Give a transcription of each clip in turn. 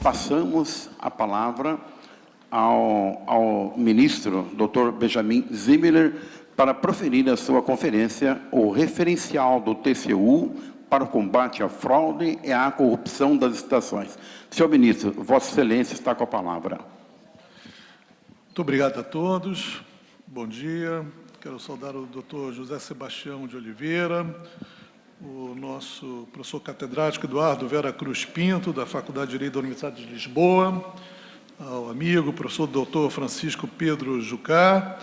Passamos a palavra ao ministro, Dr. Benjamin Zimmerler, para proferir a sua conferência, o referencial do TCU para o combate à fraude e à corrupção das licitações. Senhor ministro, Vossa Excelência está com a palavra. Muito obrigado a todos. Bom dia. Quero saudar o Dr. José Sebastião de Oliveira, o nosso professor catedrático Eduardo Vera Cruz Pinto, da Faculdade de Direito da Universidade de Lisboa, ao amigo professor Dr. Francisco Pedro Jucá,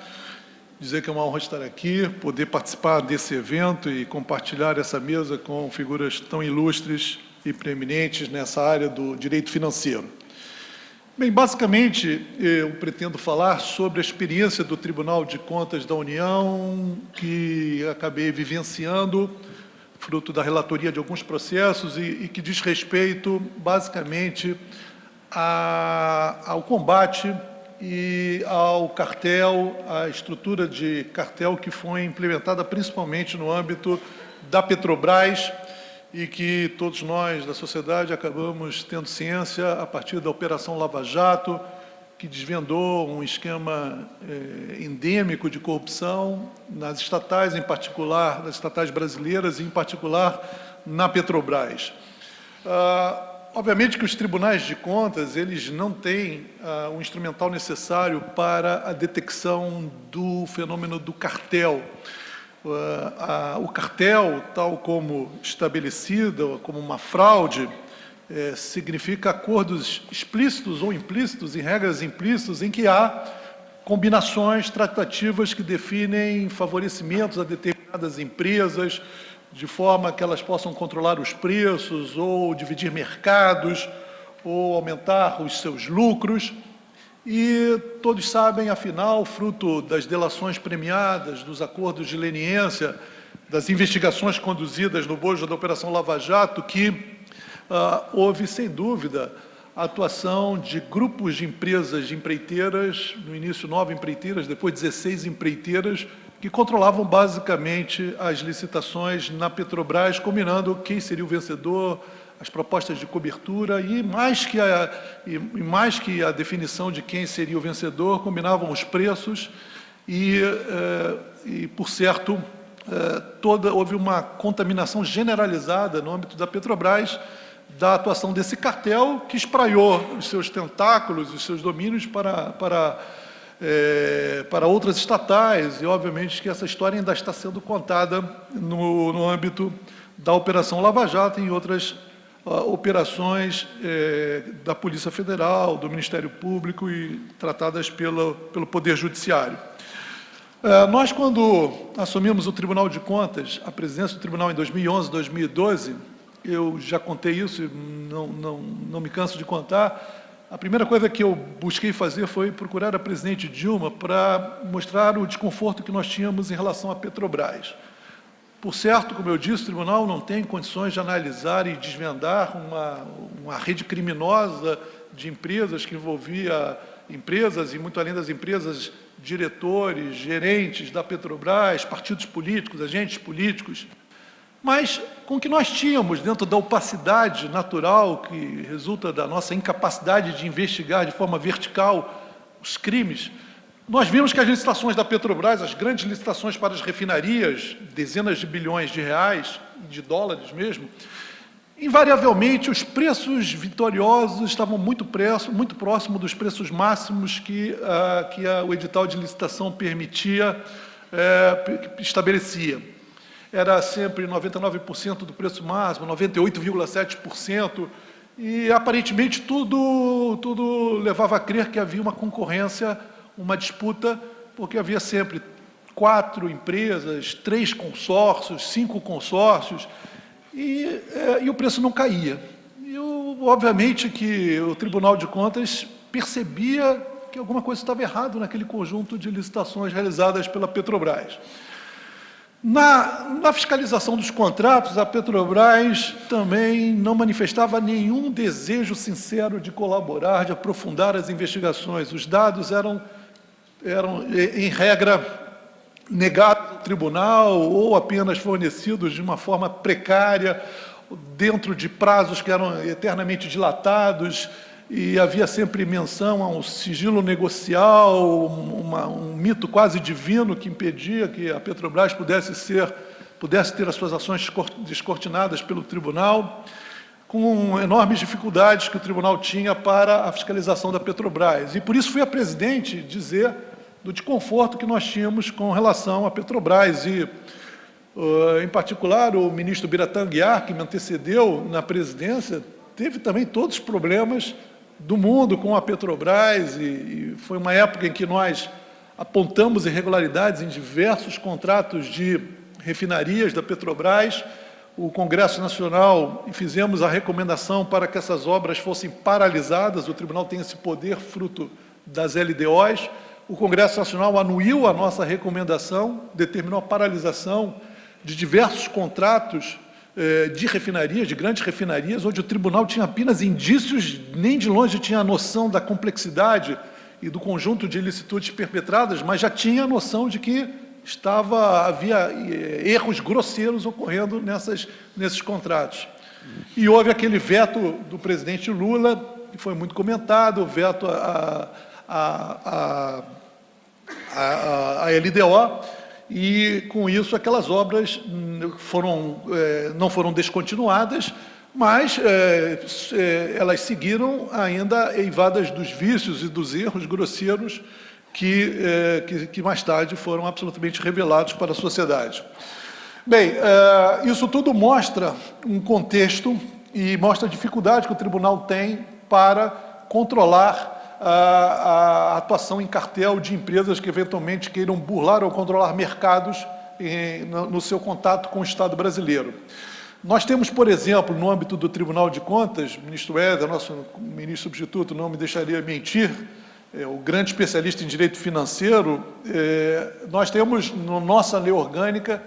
dizer que é uma honra estar aqui, poder participar desse evento e compartilhar essa mesa com figuras tão ilustres e preeminentes nessa área do direito financeiro. Bem, basicamente, eu pretendo falar sobre a experiência do Tribunal de Contas da União, que acabei vivenciando, fruto da relatoria de alguns processos e que diz respeito, basicamente, ao combate e ao cartel, à estrutura de cartel que foi implementada principalmente no âmbito da Petrobras e que todos nós da sociedade acabamos tendo ciência a partir da Operação Lava Jato, que desvendou um esquema endêmico de corrupção nas estatais, em particular, nas estatais brasileiras e, em particular, na Petrobras. Obviamente que os tribunais de contas, eles não têm o instrumental necessário para a detecção do fenômeno do cartel. O cartel, tal como estabelecido, como uma fraude, significa acordos explícitos ou implícitos, em regras implícitas, em que há combinações tratativas que definem favorecimentos a determinadas empresas, de forma que elas possam controlar os preços, ou dividir mercados, ou aumentar os seus lucros. E todos sabem, afinal, fruto das delações premiadas, dos acordos de leniência, das investigações conduzidas no bojo da Operação Lava Jato, que houve, sem dúvida, a atuação de grupos de empresas de empreiteiras, no início 9 empreiteiras, depois 16 empreiteiras, que controlavam basicamente as licitações na Petrobras, combinando quem seria o vencedor, as propostas de cobertura e mais que a definição de quem seria o vencedor, combinavam os preços e por certo, houve uma contaminação generalizada no âmbito da Petrobras, da atuação desse cartel, que espraiou os seus tentáculos, os seus domínios para outras estatais, e obviamente que essa história ainda está sendo contada no âmbito da Operação Lava Jato e em outras operações da Polícia Federal, do Ministério Público e tratadas pelo Poder Judiciário. Nós, quando assumimos o Tribunal de Contas, a presidência do Tribunal em 2011, 2012, eu já contei isso e não me canso de contar, a primeira coisa que eu busquei fazer foi procurar a presidente Dilma para mostrar o desconforto que nós tínhamos em relação à Petrobras. Por certo, como eu disse, o tribunal não tem condições de analisar e desvendar uma rede criminosa de empresas que envolvia empresas e, muito além das empresas, diretores, gerentes da Petrobras, partidos políticos, agentes políticos. Mas, com o que nós tínhamos dentro da opacidade natural que resulta da nossa incapacidade de investigar de forma vertical os crimes, nós vimos que as licitações da Petrobras, as grandes licitações para as refinarias, dezenas de bilhões de reais, de dólares mesmo, invariavelmente os preços vitoriosos estavam muito próximo dos preços máximos que o edital de licitação estabelecia. Era sempre 99% do preço máximo, 98,7%, e aparentemente tudo levava a crer que havia uma concorrência, uma disputa, porque havia sempre 4 empresas, 3 consórcios, 5 consórcios, e o preço não caía. E, obviamente, que o Tribunal de Contas percebia que alguma coisa estava errada naquele conjunto de licitações realizadas pela Petrobras. Na fiscalização dos contratos, a Petrobras também não manifestava nenhum desejo sincero de colaborar, de aprofundar as investigações. Os dados eram em regra, negados ao tribunal ou apenas fornecidos de uma forma precária, dentro de prazos que eram eternamente dilatados, e havia sempre menção a um sigilo negocial, um mito quase divino que impedia que a Petrobras pudesse ter as suas ações descortinadas pelo tribunal, com enormes dificuldades que o tribunal tinha para a fiscalização da Petrobras. E por isso fui a presidente dizer do desconforto que nós tínhamos com relação à Petrobras. E, em particular, o ministro Biratã Aguiar, que me antecedeu na presidência, teve também todos os problemas do mundo com a Petrobras, e foi uma época em que nós apontamos irregularidades em diversos contratos de refinarias da Petrobras. O Congresso Nacional, e fizemos a recomendação para que essas obras fossem paralisadas. O tribunal tem esse poder fruto das LDOs. O Congresso Nacional anuiu a nossa recomendação, determinou a paralisação de diversos contratos de refinarias, de grandes refinarias, onde o tribunal tinha apenas indícios, nem de longe tinha a noção da complexidade e do conjunto de ilicitudes perpetradas, mas já tinha a noção de que havia erros grosseiros ocorrendo nesses contratos. E houve aquele veto do presidente Lula, que foi muito comentado, o veto à LDO, e com isso aquelas obras não foram descontinuadas, mas elas seguiram ainda eivadas dos vícios e dos erros grosseiros que mais tarde foram absolutamente revelados para a sociedade. Bem, isso tudo mostra um contexto e mostra a dificuldade que o tribunal tem para controlar a atuação em cartel de empresas que eventualmente queiram burlar ou controlar mercados no seu contato com o Estado brasileiro. Nós temos, por exemplo, no âmbito do Tribunal de Contas, o ministro Éder, nosso ministro substituto, não me deixaria mentir, o grande especialista em direito financeiro, nós temos, na nossa lei orgânica,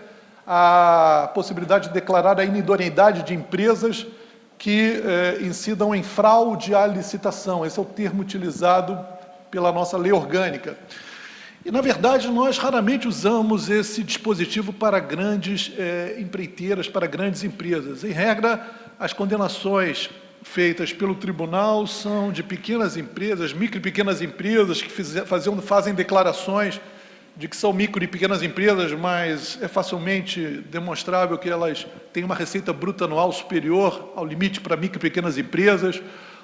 a possibilidade de declarar a inidoneidade de empresas que incidam em fraude à licitação. Esse é o termo utilizado pela nossa lei orgânica. E, na verdade, nós raramente usamos esse dispositivo para grandes empreiteiras, para grandes empresas. Em regra, as condenações feitas pelo tribunal são de pequenas empresas, micro e pequenas empresas que fazem declarações de que são micro e pequenas empresas, mas é facilmente demonstrável que elas têm uma receita bruta anual superior ao limite para micro e pequenas empresas,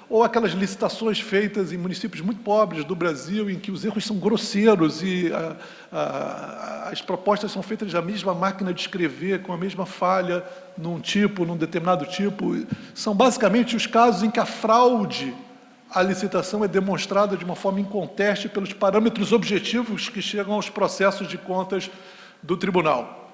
ou aquelas licitações feitas em municípios muito pobres do Brasil, em que os erros são grosseiros e as propostas são feitas da mesma máquina de escrever, com a mesma falha num determinado tipo. São basicamente os casos em que a fraude à licitação é demonstrada de uma forma inconteste pelos parâmetros objetivos que chegam aos processos de contas do tribunal.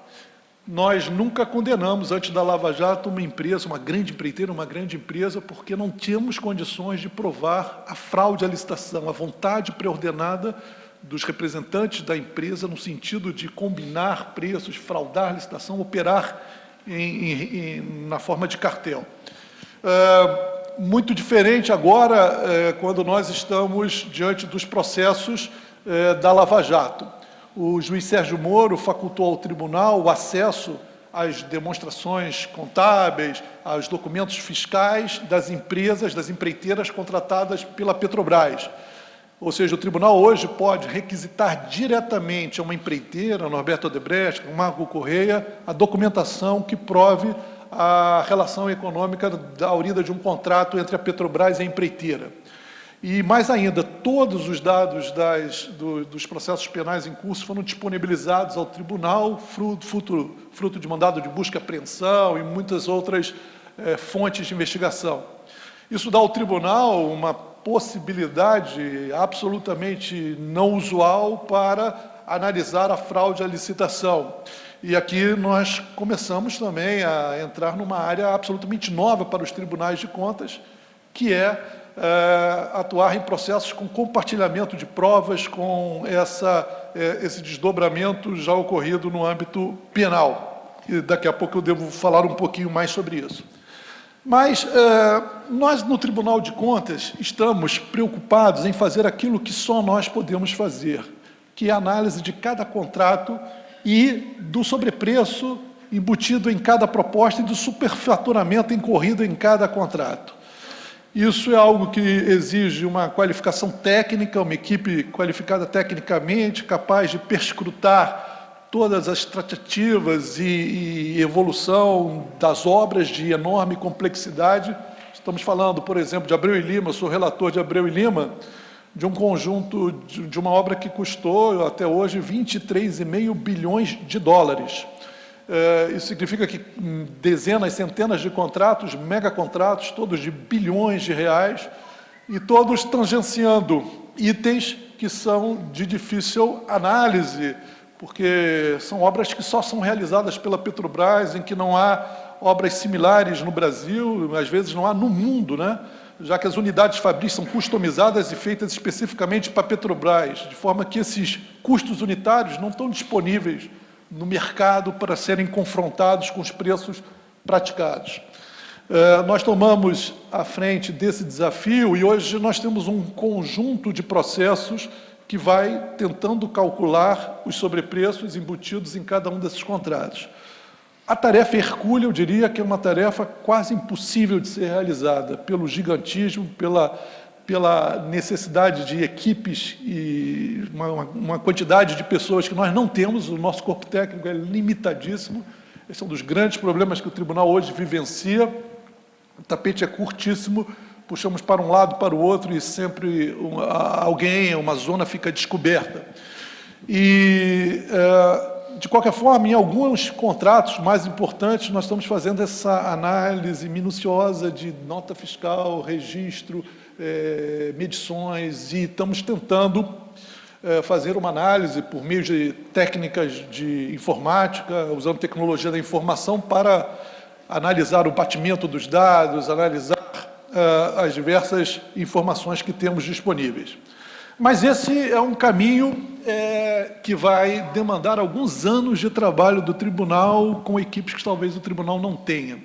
Nós nunca condenamos, antes da Lava Jato, uma empresa, uma grande empreiteira, uma grande empresa, porque não tínhamos condições de provar a fraude à licitação, a vontade preordenada dos representantes da empresa no sentido de combinar preços, fraudar a licitação, operar na forma de cartel. Muito diferente agora, quando nós estamos diante dos processos da Lava Jato. O juiz Sérgio Moro facultou ao tribunal o acesso às demonstrações contábeis, aos documentos fiscais das empresas, das empreiteiras contratadas pela Petrobras. Ou seja, o tribunal hoje pode requisitar diretamente a uma empreiteira, Norberto Odebrecht, Marco Correia, a documentação que prove a relação econômica da aurida de um contrato entre a Petrobras e a empreiteira. E, mais ainda, todos os dados dos processos penais em curso foram disponibilizados ao tribunal, fruto de mandado de busca e apreensão e muitas outras fontes de investigação. Isso dá ao tribunal uma possibilidade absolutamente não usual para analisar a fraude à licitação. E aqui nós começamos também a entrar numa área absolutamente nova para os tribunais de contas, que é atuar em processos com compartilhamento de provas, com esse desdobramento já ocorrido no âmbito penal. E daqui a pouco eu devo falar um pouquinho mais sobre isso. Mas nós, no Tribunal de Contas, estamos preocupados em fazer aquilo que só nós podemos fazer, que é a análise de cada contrato e do sobrepreço embutido em cada proposta e do superfaturamento incorrido em cada contrato. Isso é algo que exige uma qualificação técnica, uma equipe qualificada tecnicamente, capaz de perscrutar todas as tratativas e evolução das obras de enorme complexidade. Estamos falando, por exemplo, de Abreu e Lima, eu sou relator de Abreu e Lima, de um conjunto, de uma obra que custou, até hoje, 23,5 bilhões de dólares. Isso significa que dezenas, centenas de contratos, megacontratos, todos de bilhões de reais, e todos tangenciando itens que são de difícil análise, porque são obras que só são realizadas pela Petrobras, em que não há obras similares no Brasil, às vezes não há no mundo, né? Já que as unidades fabris são customizadas e feitas especificamente para a Petrobras, de forma que esses custos unitários não estão disponíveis no mercado para serem confrontados com os preços praticados. Nós tomamos à frente desse desafio e hoje nós temos um conjunto de processos que vai tentando calcular os sobrepreços embutidos em cada um desses contratos. A tarefa hercúlea, eu diria que é uma tarefa quase impossível de ser realizada, pelo gigantismo, pela necessidade de equipes e uma quantidade de pessoas que nós não temos, o nosso corpo técnico é limitadíssimo. Esse é um dos grandes problemas que o tribunal hoje vivencia. O tapete é curtíssimo, puxamos para um lado, para o outro, e sempre uma zona fica descoberta. E, de qualquer forma, em alguns contratos mais importantes, nós estamos fazendo essa análise minuciosa de nota fiscal, registro, medições, e estamos tentando fazer uma análise por meio de técnicas de informática, usando tecnologia da informação para analisar o batimento dos dados, analisar as diversas informações que temos disponíveis. Mas esse é um caminho que vai demandar alguns anos de trabalho do tribunal com equipes que talvez o tribunal não tenha.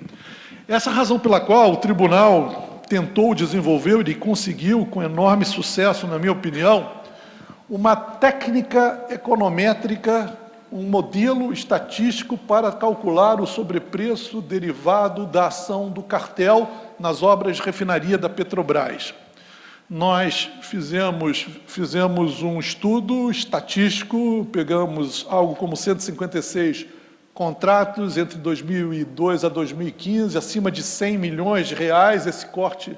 Essa é a razão pela qual o tribunal tentou, desenvolveu e conseguiu, com enorme sucesso, na minha opinião, uma técnica econométrica, um modelo estatístico para calcular o sobrepreço derivado da ação do cartel nas obras de refinaria da Petrobras. Nós fizemos um estudo estatístico, pegamos algo como 156 contratos entre 2002 a 2015, acima de 100 milhões de reais, esse corte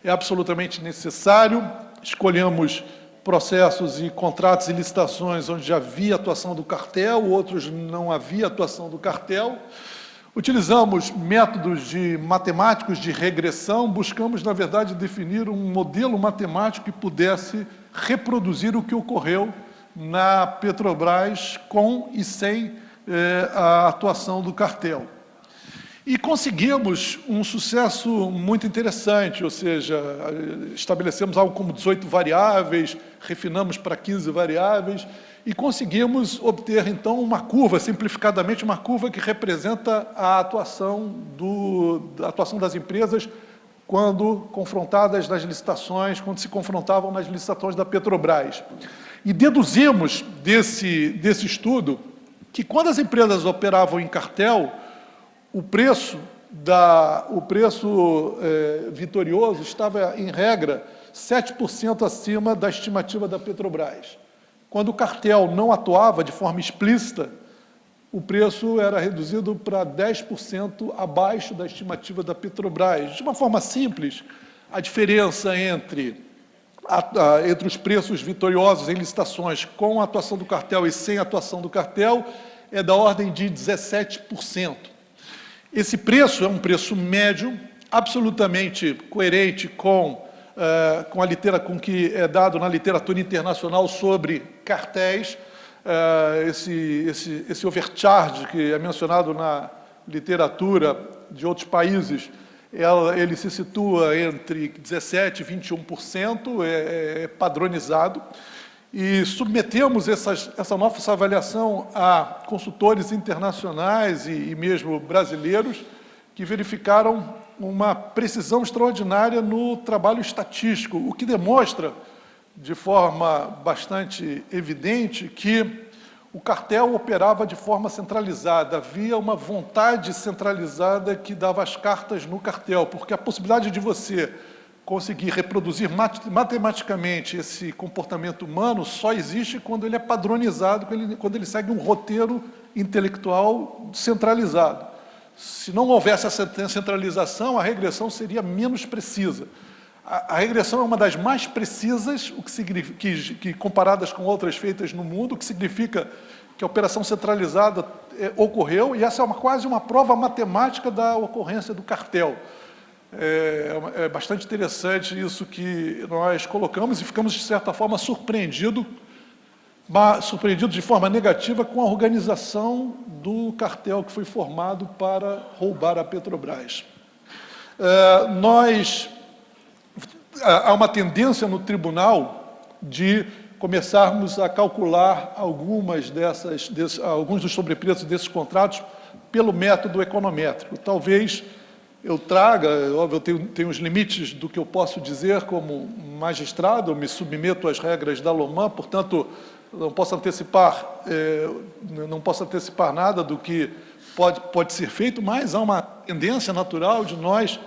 é absolutamente necessário. Escolhemos processos e contratos e licitações onde já havia atuação do cartel, outros não havia atuação do cartel. Utilizamos métodos matemáticos de regressão, buscamos, na verdade, definir um modelo matemático que pudesse reproduzir o que ocorreu na Petrobras com e sem a atuação do cartel. E conseguimos um sucesso muito interessante, ou seja, estabelecemos algo como 18 variáveis, refinamos para 15 variáveis, e conseguimos obter, então, uma curva, simplificadamente, uma curva que representa a atuação das empresas quando confrontadas nas licitações, quando se confrontavam nas licitações da Petrobras. E deduzimos desse estudo que, quando as empresas operavam em cartel, o preço vitorioso estava, em regra, 7% acima da estimativa da Petrobras. Quando o cartel não atuava de forma explícita, o preço era reduzido para 10% abaixo da estimativa da Petrobras. De uma forma simples, a diferença entre os preços vitoriosos em licitações com a atuação do cartel e sem a atuação do cartel é da ordem de 17%. Esse preço é um preço médio, absolutamente coerente com o que é dado na literatura internacional sobre cartéis. Esse overcharge que é mencionado na literatura de outros países ele se situa entre 17% e 21%, é padronizado, e submetemos essa nossa avaliação a consultores internacionais e mesmo brasileiros que verificaram uma precisão extraordinária no trabalho estatístico, o que demonstra, de forma bastante evidente, que o cartel operava de forma centralizada. Havia uma vontade centralizada que dava as cartas no cartel, porque a possibilidade de você conseguir reproduzir matematicamente esse comportamento humano só existe quando ele é padronizado, quando ele segue um roteiro intelectual centralizado. Se não houvesse essa centralização, a regressão seria menos precisa. A regressão é uma das mais precisas, o que significa, que comparadas com outras feitas no mundo, o que significa que a operação centralizada ocorreu, e essa é quase uma prova matemática da ocorrência do cartel. É bastante interessante isso que nós colocamos e ficamos, de certa forma, surpreendidos de forma negativa com a organização do cartel que foi formado para roubar a Petrobras. Há uma tendência no tribunal de começarmos a calcular alguns dos sobrepreços desses contratos pelo método econométrico. Talvez eu traga, óbvio, eu tenho os limites do que eu posso dizer como magistrado, eu me submeto às regras da LOMAN, portanto, não posso antecipar nada do que pode ser feito, mas há uma tendência natural de nós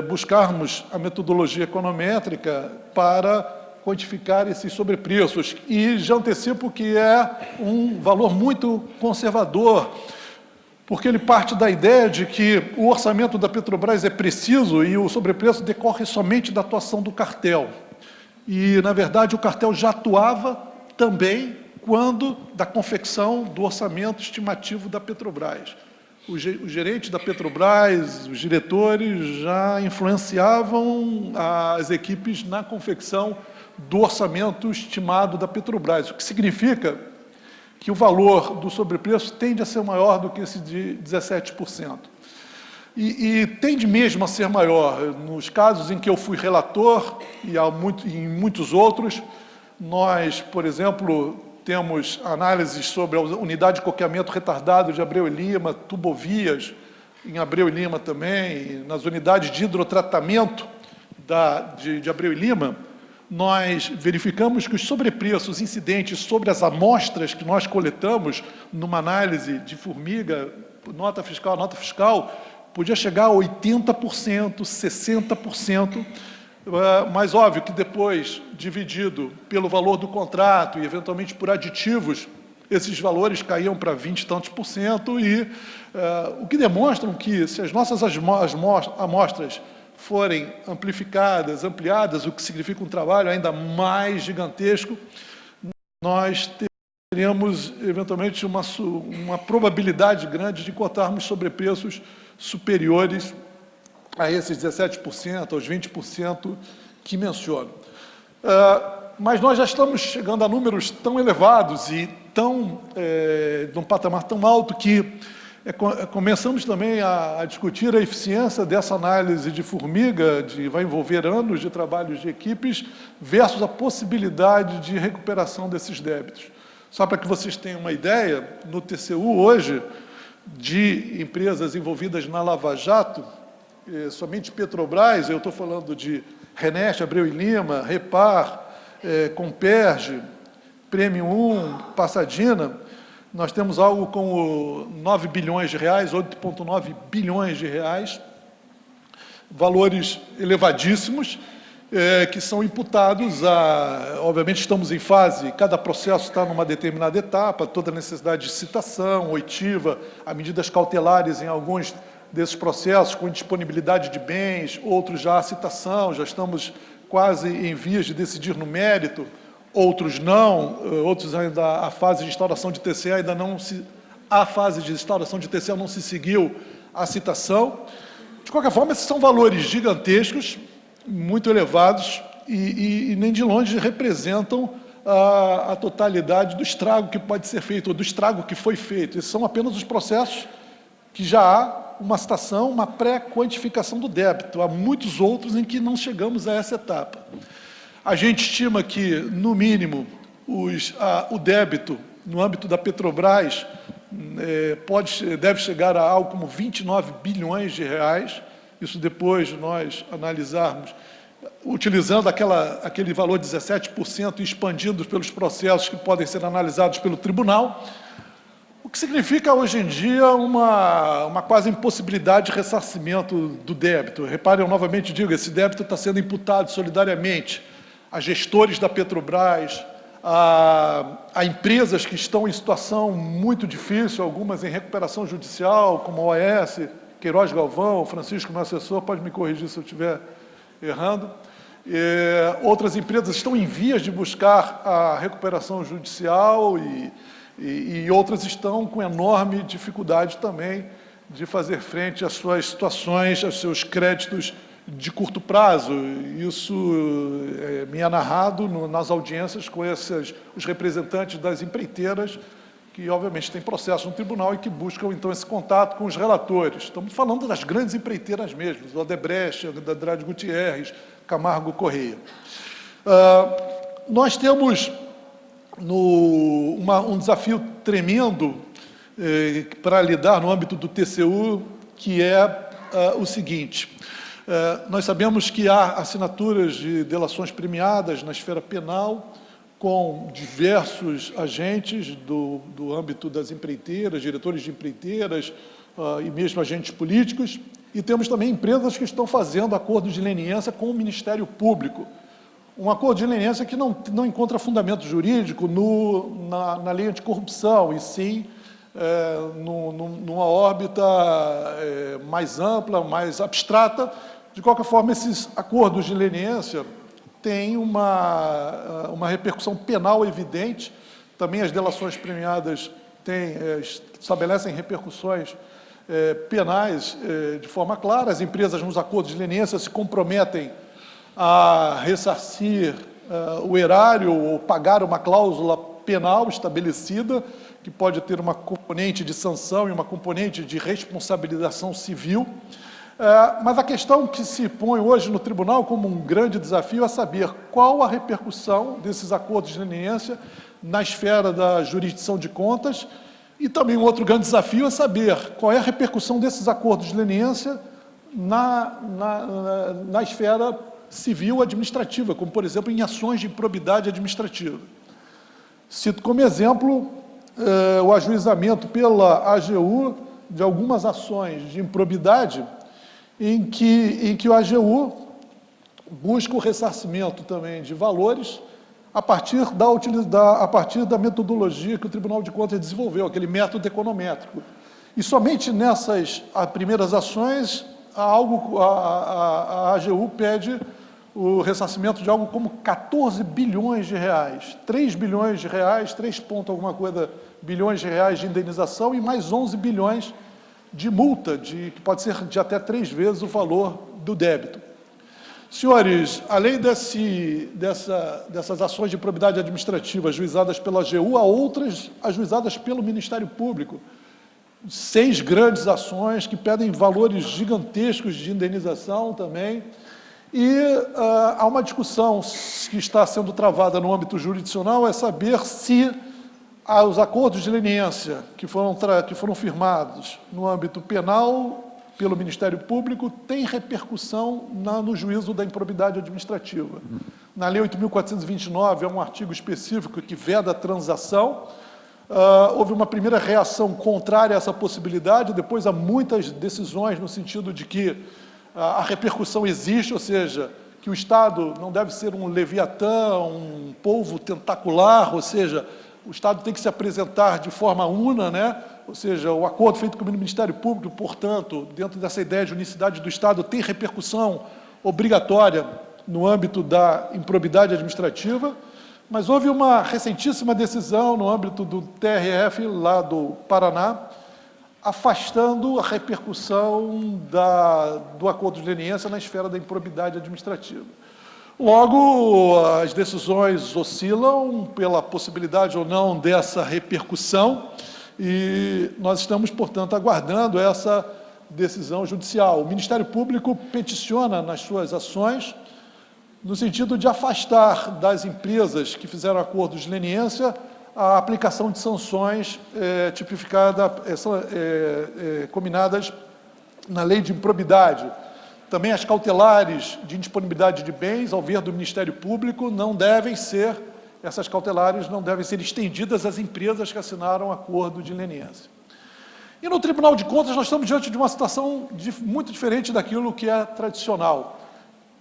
buscarmos a metodologia econométrica para quantificar esses sobrepreços. E já antecipo que é um valor muito conservador, porque ele parte da ideia de que o orçamento da Petrobras é preciso e o sobrepreço decorre somente da atuação do cartel. E, na verdade, o cartel já atuava também quando da confecção do orçamento estimativo da Petrobras. O gerente da Petrobras, os diretores já influenciavam as equipes na confecção do orçamento estimado da Petrobras, o que significa que o valor do sobrepreço tende a ser maior do que esse de 17%. E tende mesmo a ser maior. Nos casos em que eu fui relator, e em muitos outros, nós, por exemplo, temos análises sobre a unidade de coqueamento retardado de Abreu e Lima, Tubovias, em Abreu e Lima também, nas unidades de hidrotratamento de Abreu e Lima, nós verificamos que os sobrepreços incidentes sobre as amostras que nós coletamos numa análise de formiga, nota fiscal, podia chegar a 80%, 60%, mas óbvio que depois, dividido pelo valor do contrato e eventualmente por aditivos, esses valores caíam para 20 e tantos por cento, e o que demonstram que se as nossas amostras forem ampliadas, o que significa um trabalho ainda mais gigantesco, nós teremos, eventualmente, uma probabilidade grande de cotarmos sobrepreços superiores a esses 17%, aos 20% que menciono. Mas nós já estamos chegando a números tão elevados e num patamar tão alto que começamos também a discutir a eficiência dessa análise de formiga, vai envolver anos de trabalhos de equipes, versus a possibilidade de recuperação desses débitos. Só para que vocês tenham uma ideia, no TCU hoje, de empresas envolvidas na Lava Jato, somente Petrobras, eu estou falando de Reneste, Abreu e Lima, Repar, Comperge, Premium 1, Passadina, nós temos algo como 9 bilhões de reais, 8,9 bilhões de reais, valores elevadíssimos, que são imputados obviamente estamos em fase, cada processo está numa determinada etapa, toda a necessidade de citação, oitiva, há medidas cautelares em alguns desses processos, com disponibilidade de bens, outros já há citação, já estamos quase em vias de decidir no mérito, outros não, outros ainda a fase de instauração de TCE ainda não se... A fase de instauração de TCE não se seguiu a citação. De qualquer forma, esses são valores gigantescos, muito elevados, e nem de longe representam a totalidade do estrago que pode ser feito, ou do estrago que foi feito. Esses são apenas os processos que já há uma citação, uma pré-quantificação do débito. Há muitos outros em que não chegamos a essa etapa. A gente estima que, no mínimo, o débito, no âmbito da Petrobras, deve chegar a algo como 29 bilhões de reais. Isso depois de nós analisarmos, utilizando aquele valor de 17% e expandindo pelos processos que podem ser analisados pelo tribunal, o que significa, hoje em dia, uma quase impossibilidade de ressarcimento do débito. Reparem, eu novamente digo, esse débito está sendo imputado solidariamente a gestores da Petrobras, a empresas que estão em situação muito difícil, algumas em recuperação judicial, como a OAS, Queiroz Galvão, Francisco, meu assessor, pode me corrigir se eu estiver errando. Outras empresas estão em vias de buscar a recuperação judicial e outras estão com enorme dificuldade também de fazer frente às suas situações, aos seus créditos de curto prazo. Isso me é narrado nas audiências com os representantes das empreiteiras, que obviamente têm processo no tribunal e que buscam então esse contato com os relatores. Estamos falando das grandes empreiteiras mesmo, do Odebrecht, da Andrade Gutierrez, Camargo Correia. Nós temos um desafio tremendo para lidar no âmbito do TCU, que é o seguinte: nós sabemos que há assinaturas de delações premiadas na esfera penal com diversos agentes do âmbito das empreiteiras, diretores de empreiteiras e mesmo agentes políticos, e temos também empresas que estão fazendo acordos de leniência com o Ministério Público. Um acordo de leniência que não encontra fundamento jurídico na lei anticorrupção, e sim numa órbita mais ampla, mais abstrata. De qualquer forma, esses acordos de leniência têm uma repercussão penal evidente. Também as delações premiadas estabelecem repercussões penais de forma clara. As empresas, nos acordos de leniência, se comprometem a ressarcir o erário ou pagar uma cláusula penal estabelecida, que pode ter uma componente de sanção e uma componente de responsabilização civil. Mas a questão que se põe hoje no tribunal como um grande desafio é saber qual a repercussão desses acordos de leniência na esfera da jurisdição de contas, e também um outro grande desafio é saber qual é a repercussão desses acordos de leniência na esfera civil administrativa, como, por exemplo, em ações de improbidade administrativa. Cito como exemplo o ajuizamento pela AGU de algumas ações de improbidade em que o AGU busca o ressarcimento também de valores a partir da metodologia que o Tribunal de Contas desenvolveu, aquele método econométrico. E somente nessas primeiras ações, a AGU pede o ressarcimento de algo como 14 bilhões de reais, 3 bilhões de reais, 3 ponto alguma coisa bilhões de reais de indenização e mais 11 bilhões de multa, que pode ser de até 3 vezes o valor do débito. Senhores, além dessas ações de improbidade administrativa ajuizadas pela AGU, há outras ajuizadas pelo Ministério Público. 6 grandes ações que pedem valores gigantescos de indenização também. E há uma discussão que está sendo travada no âmbito jurisdicional, é saber se os acordos de leniência que foram firmados no âmbito penal pelo Ministério Público têm repercussão no juízo da improbidade administrativa. Na Lei 8.429, há um artigo específico que veda a transação. Houve uma primeira reação contrária a essa possibilidade, depois há muitas decisões no sentido de que a repercussão existe, ou seja, que o Estado não deve ser um leviatã, um polvo tentacular, ou seja, o Estado tem que se apresentar de forma una, né? Ou seja, o acordo feito com o Ministério Público, portanto, dentro dessa ideia de unicidade do Estado, tem repercussão obrigatória no âmbito da improbidade administrativa, mas houve uma recentíssima decisão no âmbito do TRF, lá do Paraná, afastando a repercussão do acordo de leniência na esfera da improbidade administrativa. Logo, as decisões oscilam pela possibilidade ou não dessa repercussão, e nós estamos, portanto, aguardando essa decisão judicial. O Ministério Público peticiona nas suas ações no sentido de afastar das empresas que fizeram acordos de leniência a aplicação de sanções combinadas na lei de improbidade. Também as cautelares de indisponibilidade de bens, ao ver do Ministério Público, essas cautelares não devem ser estendidas às empresas que assinaram acordo de leniência. E no Tribunal de Contas nós estamos diante de uma situação muito diferente daquilo que é tradicional.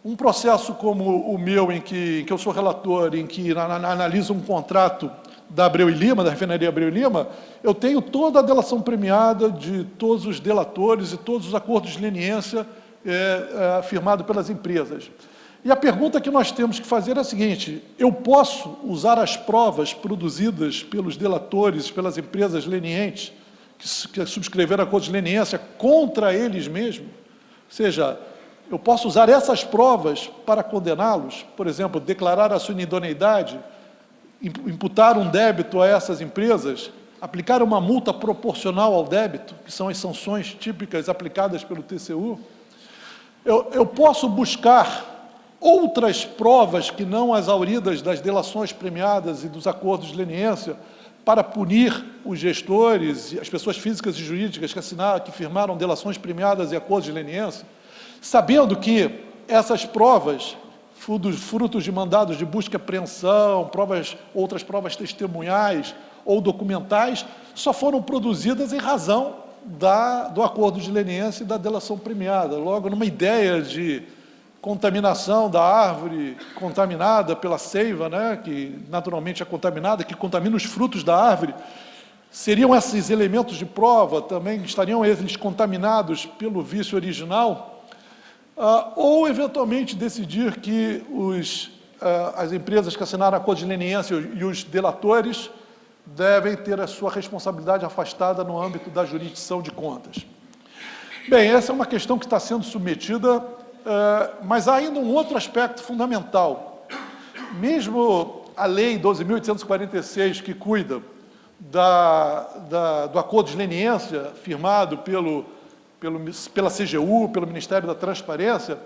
Um processo como o meu, em que eu sou relator, em que analiso um contrato da Abreu e Lima, da refinaria Abreu e Lima, eu tenho toda a delação premiada de todos os delatores e todos os acordos de leniência firmados pelas empresas. E a pergunta que nós temos que fazer é a seguinte: eu posso usar as provas produzidas pelos delatores, pelas empresas lenientes, que subscreveram acordos de leniência contra eles mesmos? Ou seja, eu posso usar essas provas para condená-los? Por exemplo, declarar a sua inidoneidade, imputar um débito a essas empresas, aplicar uma multa proporcional ao débito, que são as sanções típicas aplicadas pelo TCU. Eu posso buscar outras provas que não as hauridas das delações premiadas e dos acordos de leniência para punir os gestores e as pessoas físicas e jurídicas que firmaram delações premiadas e acordos de leniência, sabendo que essas provas, frutos de mandados de busca e apreensão, outras provas testemunhais ou documentais, só foram produzidas em razão do acordo de leniência e da delação premiada. Logo, numa ideia de contaminação da árvore contaminada pela seiva, né, que naturalmente é contaminada, que contamina os frutos da árvore, seriam esses elementos de prova, também estariam eles contaminados pelo vício original, ou eventualmente decidir que as empresas que assinaram acordo de leniência e os delatores devem ter a sua responsabilidade afastada no âmbito da jurisdição de contas. Bem, essa é uma questão que está sendo submetida, mas há ainda um outro aspecto fundamental. Mesmo a Lei 12.846, que cuida do acordo de leniência firmado pela CGU, pelo Ministério da Transparência,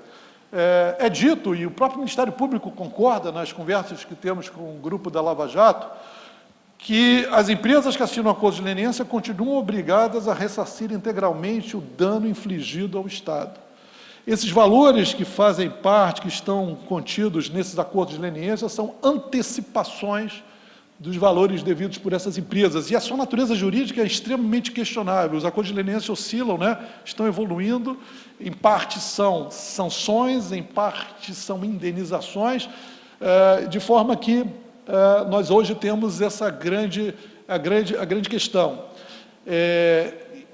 é dito, e o próprio Ministério Público concorda nas conversas que temos com o grupo da Lava Jato, que as empresas que assinam acordo de leniência continuam obrigadas a ressarcir integralmente o dano infligido ao Estado. Esses valores que fazem parte, que estão contidos nesses acordos de leniência, são antecipações dos valores devidos por essas empresas. E a sua natureza jurídica é extremamente questionável. Os acordos de leniência oscilam, né? Estão evoluindo, em parte são sanções, em parte são indenizações, de forma que nós hoje temos a grande questão.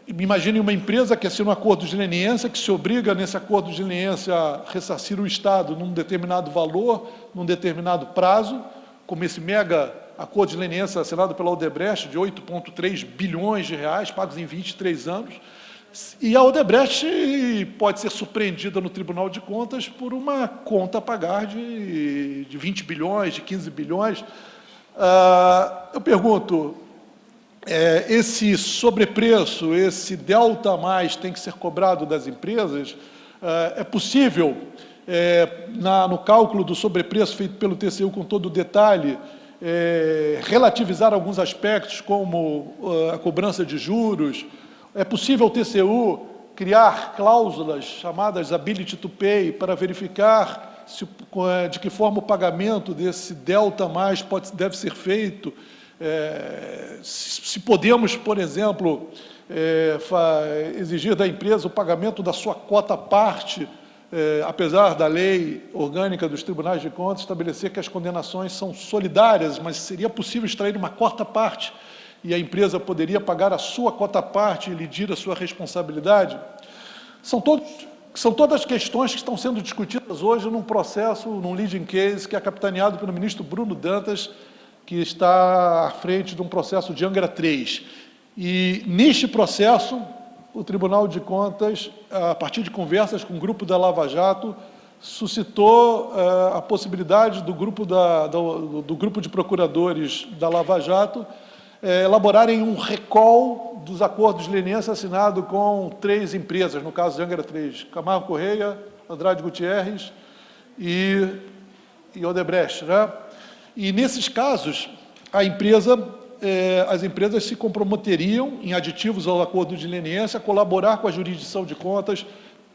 Imagine uma empresa que assina um acordo de leniência, que se obriga nesse acordo de leniência a ressarcir o Estado num determinado valor, num determinado prazo, como esse mega acordo de leniência assinado pela Odebrecht, de 8,3 bilhões de reais, pagos em 23 anos, e a Odebrecht pode ser surpreendida no Tribunal de Contas por uma conta a pagar de 20 bilhões, de 15 bilhões. Eu pergunto, esse sobrepreço, esse delta a mais tem que ser cobrado das empresas? É possível, no cálculo do sobrepreço feito pelo TCU com todo o detalhe, relativizar alguns aspectos, como a cobrança de juros? É possível o TCU criar cláusulas chamadas ability to pay para verificar de que forma o pagamento desse delta a mais deve ser feito? Se podemos, por exemplo, exigir da empresa o pagamento da sua cota parte, apesar da lei orgânica dos tribunais de contas estabelecer que as condenações são solidárias, mas seria possível extrair uma quarta parte e a empresa poderia pagar a sua cota parte e lidir a sua responsabilidade? São todas questões que estão sendo discutidas hoje num processo, num leading case, que é capitaneado pelo ministro Bruno Dantas, que está à frente de um processo de Angra 3. E, neste processo, o Tribunal de Contas, a partir de conversas com o grupo da Lava Jato, suscitou a possibilidade do grupo de procuradores da Lava Jato elaborarem um recall dos acordos lenienses assinados com 3 empresas, no caso de Angra 3, Camargo Correia, Andrade Gutierrez e Odebrecht, né? E nesses casos, as empresas se comprometeriam em aditivos ao acordo de leniência, a colaborar com a jurisdição de contas,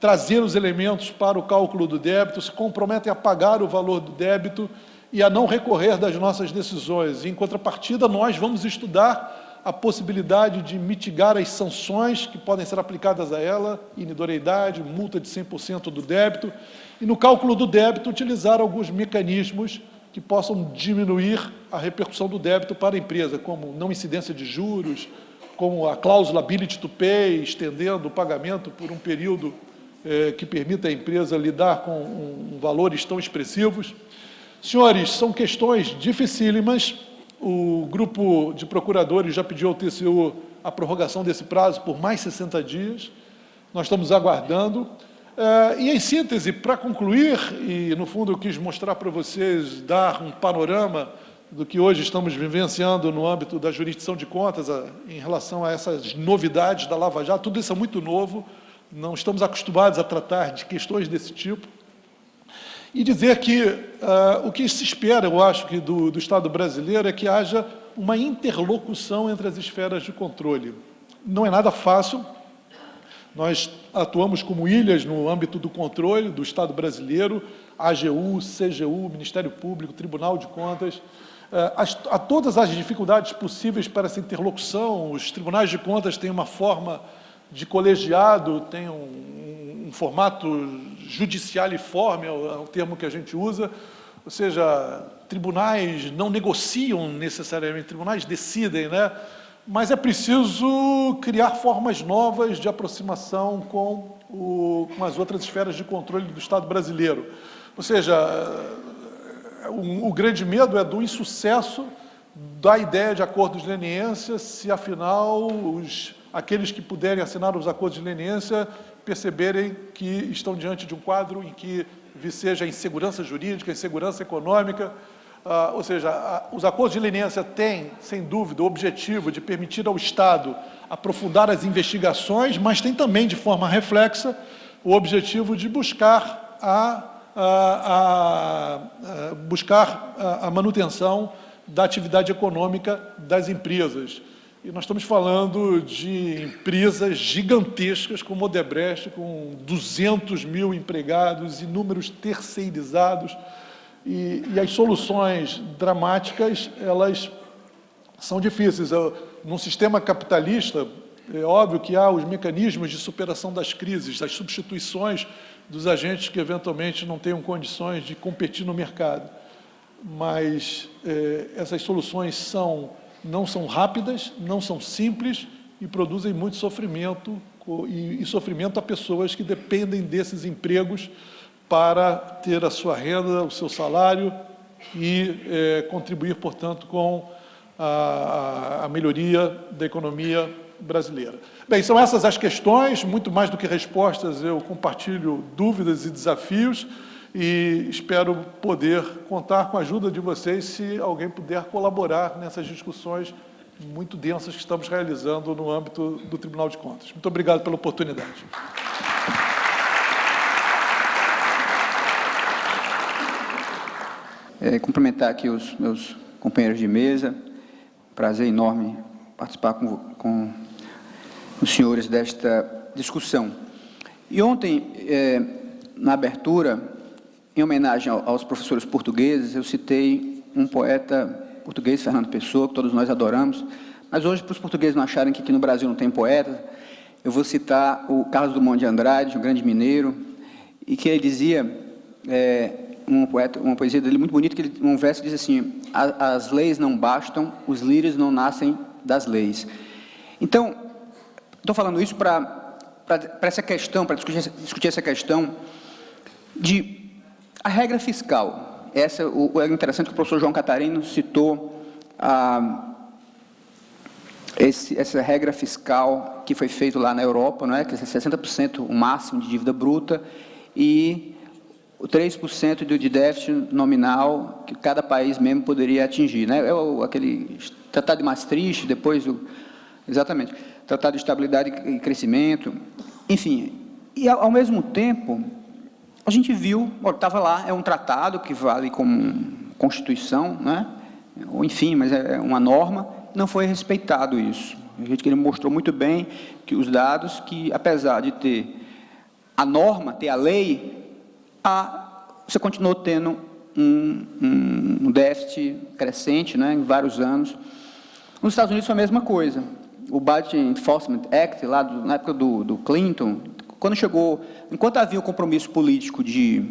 trazer os elementos para o cálculo do débito, se comprometem a pagar o valor do débito e a não recorrer das nossas decisões. Em contrapartida, nós vamos estudar a possibilidade de mitigar as sanções que podem ser aplicadas a ela, inidoreidade, multa de 100% do débito, e no cálculo do débito utilizar alguns mecanismos que possam diminuir a repercussão do débito para a empresa, como não incidência de juros, como a cláusula ability to pay, estendendo o pagamento por um período que permita à empresa lidar com valores tão expressivos. Senhores, são questões dificílimas. O grupo de procuradores já pediu ao TCU a prorrogação desse prazo por mais 60 dias. Nós estamos aguardando. E, em síntese, para concluir, e, no fundo, eu quis mostrar para vocês, dar um panorama do que hoje estamos vivenciando no âmbito da jurisdição de contas, em relação a essas novidades da Lava Jato. Tudo isso é muito novo, não estamos acostumados a tratar de questões desse tipo. E dizer que o que se espera, eu acho, que do Estado brasileiro é que haja uma interlocução entre as esferas de controle. Não é nada fácil. Nós atuamos como ilhas no âmbito do controle do Estado brasileiro, AGU, CGU, Ministério Público, Tribunal de Contas, a todas as dificuldades possíveis para essa interlocução. Os tribunais de contas têm uma forma de colegiado, tem um formato judicialiforme, é o termo que a gente usa, ou seja, tribunais não negociam necessariamente, tribunais decidem, né? Mas é preciso criar formas novas de aproximação com as outras esferas de controle do Estado brasileiro. Ou seja, o grande medo é do insucesso da ideia de acordos de leniência, se afinal aqueles que puderem assinar os acordos de leniência perceberem que estão diante de um quadro em que seja insegurança jurídica, insegurança econômica. Ou seja, os acordos de leniência têm, sem dúvida, o objetivo de permitir ao Estado aprofundar as investigações, mas tem também, de forma reflexa, o objetivo de buscar a manutenção da atividade econômica das empresas. E nós estamos falando de empresas gigantescas como a Odebrecht, com 200 mil empregados, inúmeros terceirizados, e as soluções dramáticas, elas são difíceis. Num sistema capitalista, é óbvio que há os mecanismos de superação das crises, das substituições dos agentes que eventualmente não tenham condições de competir no mercado. Mas essas soluções não são rápidas, não são simples e produzem muito sofrimento, e sofrimento a pessoas que dependem desses empregos para ter a sua renda, o seu salário e contribuir, portanto, com a melhoria da economia brasileira. Bem, são essas as questões, muito mais do que respostas, eu compartilho dúvidas e desafios e espero poder contar com a ajuda de vocês se alguém puder colaborar nessas discussões muito densas que estamos realizando no âmbito do Tribunal de Contas. Muito obrigado pela oportunidade. Cumprimentar aqui os meus companheiros de mesa, prazer enorme participar com os senhores desta discussão. E ontem, na abertura, em homenagem aos professores portugueses, eu citei um poeta português, Fernando Pessoa, que todos nós adoramos, mas hoje, para os portugueses não acharem que aqui no Brasil não tem poeta, eu vou citar o Carlos Drummond de Andrade, um grande mineiro, e que ele dizia... uma poesia dele muito bonita, que um verso diz assim: as leis não bastam, os lírios não nascem das leis. Então, estou falando isso para essa questão, para discutir essa questão de a regra fiscal. É interessante que o professor João Catarino citou essa regra fiscal que foi feita lá na Europa, não é? Que é 60% o máximo de dívida bruta, e o 3% de déficit nominal que cada país mesmo poderia atingir, né? Aquele Tratado de Maastricht, depois exatamente, Tratado de Estabilidade e Crescimento, enfim. E, ao mesmo tempo, a gente viu, estava lá, é um tratado que vale como Constituição, né? Ou, enfim, mas é uma norma, não foi respeitado isso. A gente mostrou muito bem que os dados, que apesar de ter a norma, ter a lei, você continuou tendo um déficit crescente, né, em vários anos. Nos Estados Unidos foi a mesma coisa. O Budget Enforcement Act, lá na época do Clinton, quando chegou, enquanto havia o compromisso político de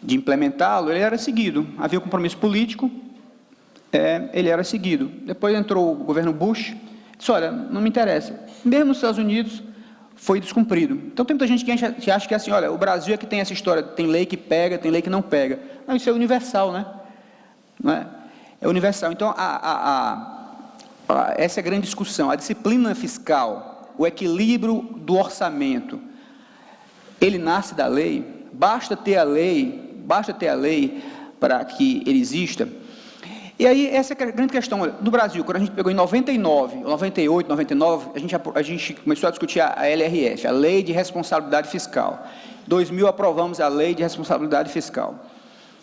implementá-lo, ele era seguido. Havia um compromisso político, ele era seguido. Depois entrou o governo Bush, disse, olha, não me interessa. Mesmo nos Estados Unidos, foi descumprido. Então, tem muita gente que acha que, assim, olha, o Brasil é que tem essa história, tem lei que pega, tem lei que não pega. Não, isso é universal, né? Não é? É universal. Então, essa é a grande discussão. A disciplina fiscal, o equilíbrio do orçamento, ele nasce da lei, basta ter a lei para que ele exista. E aí, essa é a grande questão. Olha, no Brasil, quando a gente pegou em 99, 98, 99, a gente começou a discutir a LRF, a Lei de Responsabilidade Fiscal. Em 2000, aprovamos a Lei de Responsabilidade Fiscal.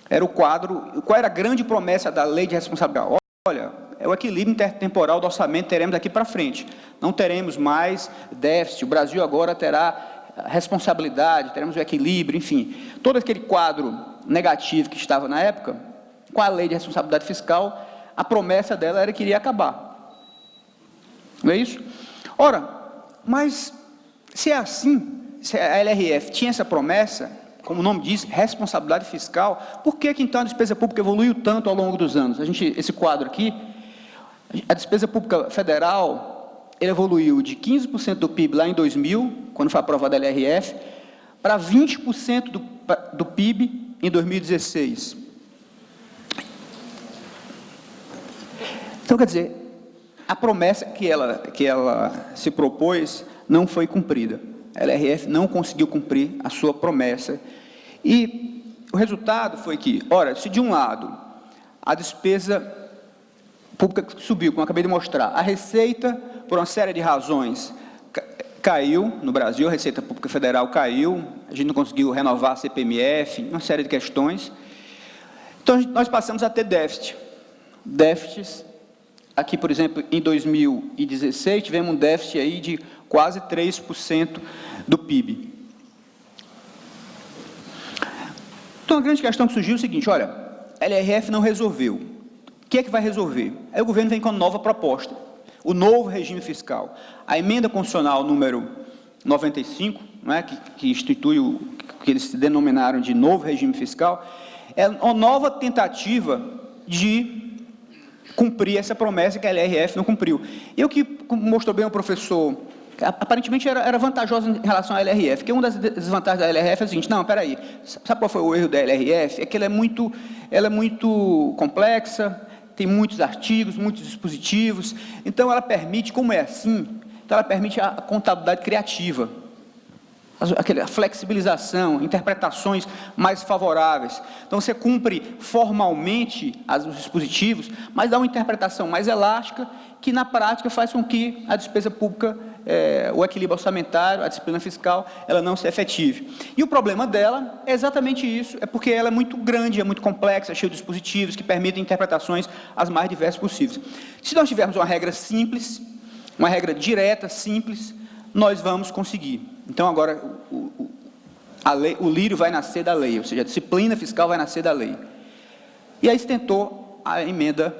Era o quadro. Qual era a grande promessa da Lei de Responsabilidade? Olha, é o equilíbrio intertemporal do orçamento, teremos daqui para frente. Não teremos mais déficit, o Brasil agora terá responsabilidade, teremos o equilíbrio, enfim. Todo aquele quadro negativo que estava na época, com a Lei de Responsabilidade Fiscal, a promessa dela era que iria acabar. Não é isso? Ora, mas se é assim, se a LRF tinha essa promessa, como o nome diz, responsabilidade fiscal, por que então a despesa pública evoluiu tanto ao longo dos anos? Esse quadro aqui, a despesa pública federal, ele evoluiu de 15% do PIB lá em 2000, quando foi aprovada a LRF, para 20% do PIB em 2016. Então, quer dizer, a promessa que ela se propôs não foi cumprida. A LRF não conseguiu cumprir a sua promessa. E o resultado foi que, ora, se de um lado a despesa pública subiu, como eu acabei de mostrar, a receita, por uma série de razões, caiu no Brasil, a Receita Pública Federal caiu, a gente não conseguiu renovar a CPMF, uma série de questões. Então, nós passamos a ter déficits. Aqui, por exemplo, em 2016, tivemos um déficit aí de quase 3% do PIB. Então, a grande questão que surgiu é o seguinte, olha, a LRF não resolveu. O que é que vai resolver? Aí o governo vem com uma nova proposta, o novo regime fiscal. A emenda constitucional número 95, né, que institui o que eles denominaram de novo regime fiscal, é uma nova tentativa de cumprir essa promessa que a LRF não cumpriu. E o que mostrou bem o professor, aparentemente era vantajoso em relação à LRF, porque uma das desvantagens da LRF é o seguinte, não, peraí, sabe qual foi o erro da LRF? É que ela é muito complexa, tem muitos artigos, muitos dispositivos, então ela permite, como é assim, então ela permite a contabilidade criativa, a flexibilização, interpretações mais favoráveis. Então, você cumpre formalmente os dispositivos, mas dá uma interpretação mais elástica, que na prática faz com que a despesa pública, o equilíbrio orçamentário, a disciplina fiscal, ela não se efetive. E o problema dela é exatamente isso, é porque ela é muito grande, é muito complexa, cheia de dispositivos que permitem interpretações as mais diversas possíveis. Se nós tivermos uma regra simples, uma regra direta, simples, nós vamos conseguir. Então, agora, o lírio vai nascer da lei, ou seja, a disciplina fiscal vai nascer da lei. E aí se tentou a emenda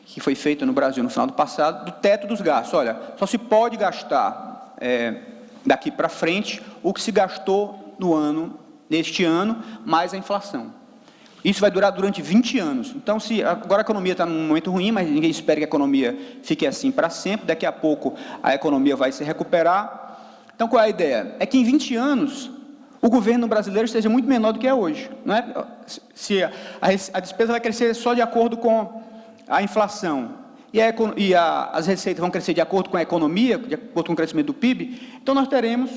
que foi feita no Brasil no final do passado, do teto dos gastos. Olha, só se pode gastar daqui para frente o que se gastou neste ano, mais a inflação. Isso vai durar durante 20 anos. Então, agora a economia está num momento ruim, mas ninguém espera que a economia fique assim para sempre. Daqui a pouco a economia vai se recuperar. Então, qual é a ideia? É que em 20 anos o governo brasileiro esteja muito menor do que é hoje. Não é? Se a despesa vai crescer só de acordo com a inflação e as receitas vão crescer de acordo com a economia, de acordo com o crescimento do PIB, então nós teremos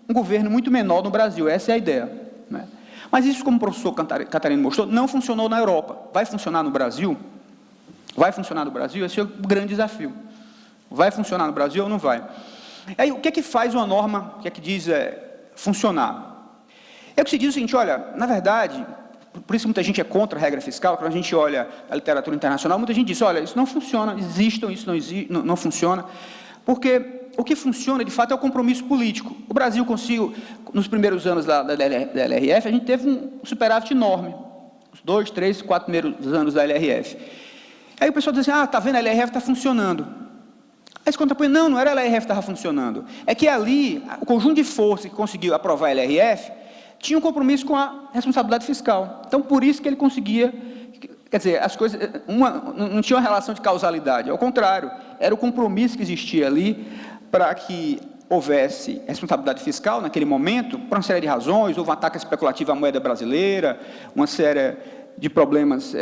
um governo muito menor no Brasil. Essa é a ideia. Né? Mas isso, como o professor Catarino mostrou, não funcionou na Europa. Vai funcionar no Brasil? Vai funcionar no Brasil? Esse é o grande desafio. Vai funcionar no Brasil ou não vai? Aí, o que é que faz uma norma, o que é que diz funcionar? É que se diz o seguinte, olha, na verdade, por isso muita gente é contra a regra fiscal, quando a gente olha a literatura internacional, muita gente diz, olha, isso não funciona, não funciona, porque o que funciona, de fato, é o compromisso político. O Brasil conseguiu, nos primeiros anos da LRF, a gente teve um superávit enorme, os 2, 3, 4 primeiros anos da LRF. Aí o pessoal diz assim, está vendo, a LRF está funcionando. Aí se contrapõe, não era a LRF que estava funcionando, é que ali, o conjunto de forças que conseguiu aprovar a LRF, tinha um compromisso com a responsabilidade fiscal. Então, por isso que ele conseguia, quer dizer, as coisas, não tinha uma relação de causalidade, ao contrário, era o compromisso que existia ali para que houvesse responsabilidade fiscal naquele momento, por uma série de razões, houve um ataque especulativo à moeda brasileira, uma série de problemas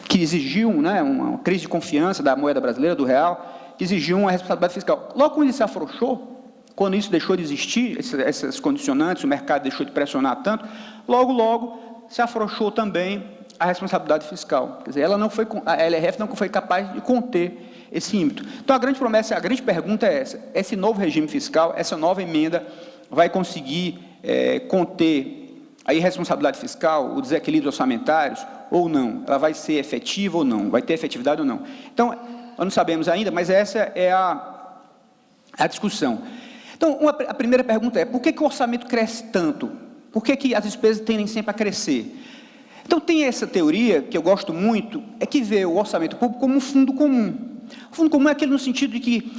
que exigiam, né, uma crise de confiança da moeda brasileira, do real, que exigiam uma responsabilidade fiscal. Logo quando isso se afrouxou, quando isso deixou de existir, essas condicionantes, o mercado deixou de pressionar tanto, logo se afrouxou também a responsabilidade fiscal. Quer dizer, a LRF não foi capaz de conter esse ímpeto. Então, a grande promessa, a grande pergunta é essa: esse novo regime fiscal, essa nova emenda, vai conseguir conter a irresponsabilidade fiscal, o desequilíbrio orçamentários, ou não? Ela vai ser efetiva ou não? Vai ter efetividade ou não? Então, nós não sabemos ainda, mas essa é a discussão. Então, a primeira pergunta é, por que o orçamento cresce tanto? Por que as despesas tendem sempre a crescer? Então, tem essa teoria, que eu gosto muito, é que vê o orçamento público como um fundo comum. O fundo comum é aquele no sentido de que,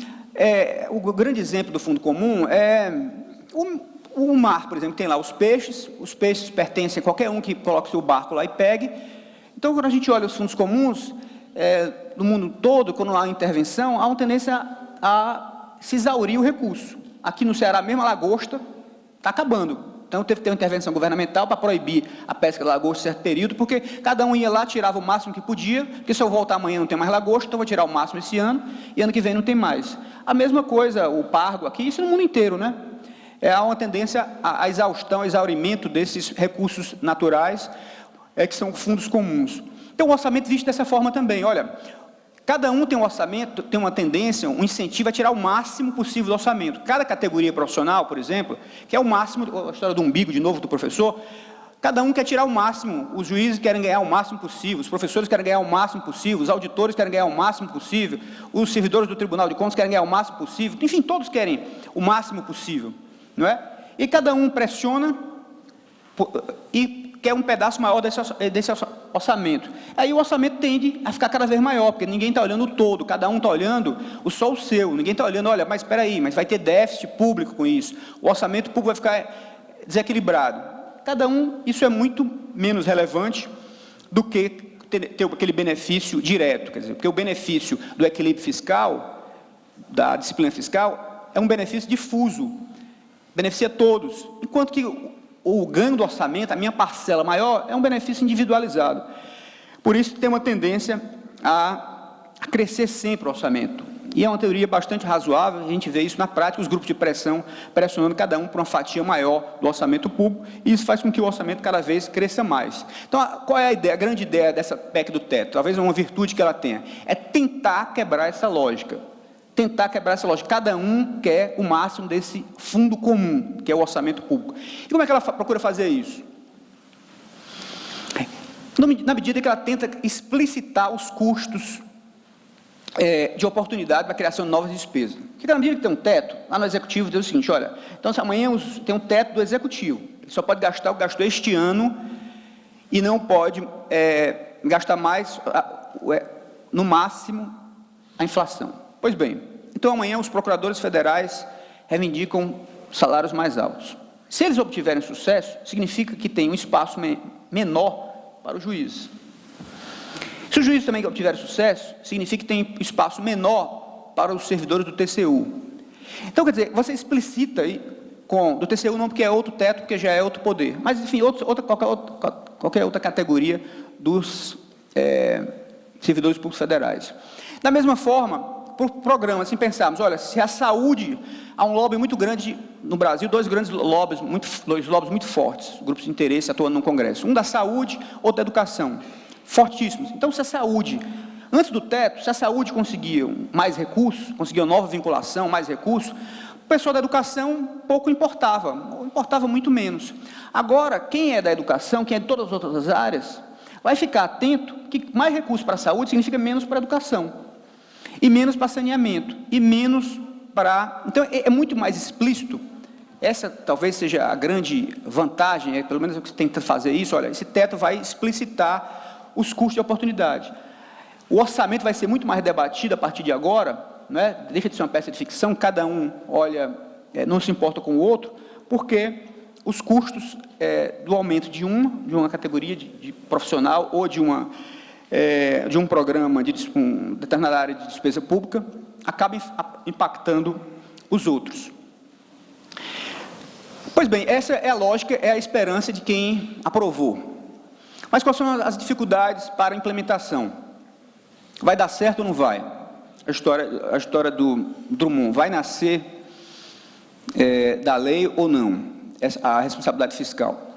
o grande exemplo do fundo comum é o mar, por exemplo, tem lá os peixes pertencem a qualquer um que coloque seu barco lá e pegue. Então, quando a gente olha os fundos comuns, no mundo todo, quando há intervenção, há uma tendência a se exaurir o recurso. Aqui no Ceará mesmo, a lagosta está acabando. Então, teve que ter uma intervenção governamental para proibir a pesca da lagosta em certo período, porque cada um ia lá, tirava o máximo que podia, porque se eu voltar amanhã não tem mais lagosta, então eu vou tirar o máximo esse ano, e ano que vem não tem mais. A mesma coisa, o pargo aqui, isso no mundo inteiro, né? Há uma tendência à exaustão, ao exaurimento desses recursos naturais, que são fundos comuns. Então, o orçamento visto dessa forma também. Olha, cada um tem um orçamento, tem uma tendência, um incentivo a tirar o máximo possível do orçamento. Cada categoria profissional, por exemplo, que é o máximo, a história do umbigo, de novo, do professor, cada um quer tirar o máximo. Os juízes querem ganhar o máximo possível, os professores querem ganhar o máximo possível, os auditores querem ganhar o máximo possível, os servidores do Tribunal de Contas querem ganhar o máximo possível, enfim, todos querem o máximo possível, não é? E cada um pressiona e quer um pedaço maior desse orçamento. Aí o orçamento tende a ficar cada vez maior, porque ninguém está olhando o todo, cada um está olhando só o seu, ninguém está olhando, olha, mas espera aí, mas vai ter déficit público com isso, o orçamento público vai ficar desequilibrado. Cada um, isso é muito menos relevante do que ter aquele benefício direto, quer dizer, porque o benefício do equilíbrio fiscal, da disciplina fiscal, é um benefício difuso, beneficia todos, enquanto que o ganho do orçamento, a minha parcela maior, é um benefício individualizado. Por isso, tem uma tendência a crescer sempre o orçamento. E é uma teoria bastante razoável, a gente vê isso na prática, os grupos de pressão pressionando cada um por uma fatia maior do orçamento público, e isso faz com que o orçamento cada vez cresça mais. Então, qual é a ideia, a grande ideia dessa PEC do teto? Talvez uma virtude que ela tenha, é tentar quebrar essa lógica. Cada um quer o máximo desse fundo comum, que é o orçamento público. E como é que ela procura fazer isso? Na medida que ela tenta explicitar os custos de oportunidade para a criação de novas despesas. Porque na medida que tem um teto, lá no Executivo diz o seguinte, olha, então se amanhã tem um teto do Executivo, ele só pode gastar o que gastou este ano e não pode gastar mais, no máximo, a inflação. Pois bem, então amanhã os procuradores federais reivindicam salários mais altos. Se eles obtiverem sucesso, significa que tem um espaço menor para os juízes. Se os juízes também obtiverem sucesso, significa que tem espaço menor para os servidores do TCU. Então, quer dizer, você explicita aí, do TCU não porque é outro teto, porque já é outro poder, mas enfim, qualquer outra categoria dos servidores públicos federais. Da mesma forma, por programa, assim pensarmos, olha, se a saúde, há um lobby muito grande no Brasil, dois lobbies muito fortes, grupos de interesse atuando no Congresso, um da saúde, outro da educação, fortíssimos. Então, se a saúde, antes do teto, se a saúde conseguia mais recursos, conseguia nova vinculação, mais recursos, o pessoal da educação pouco importava, ou importava muito menos. Agora, quem é da educação, quem é de todas as outras áreas, vai ficar atento que mais recursos para a saúde significa menos para a educação, e menos para saneamento, e menos para... Então, é muito mais explícito. Essa talvez seja a grande vantagem, pelo menos eu que tento fazer isso, olha, esse teto vai explicitar os custos de oportunidade. O orçamento vai ser muito mais debatido a partir de agora, né? Deixa de ser uma peça de ficção, cada um olha, não se importa com o outro, porque os custos do aumento de uma categoria de profissional ou de um programa de determinada área de despesa pública acaba impactando os outros. Pois bem, essa é a lógica, é a esperança de quem aprovou. Mas quais são as dificuldades para a implementação? Vai dar certo ou não vai? A história do Drummond, vai nascer da lei ou não? A responsabilidade fiscal.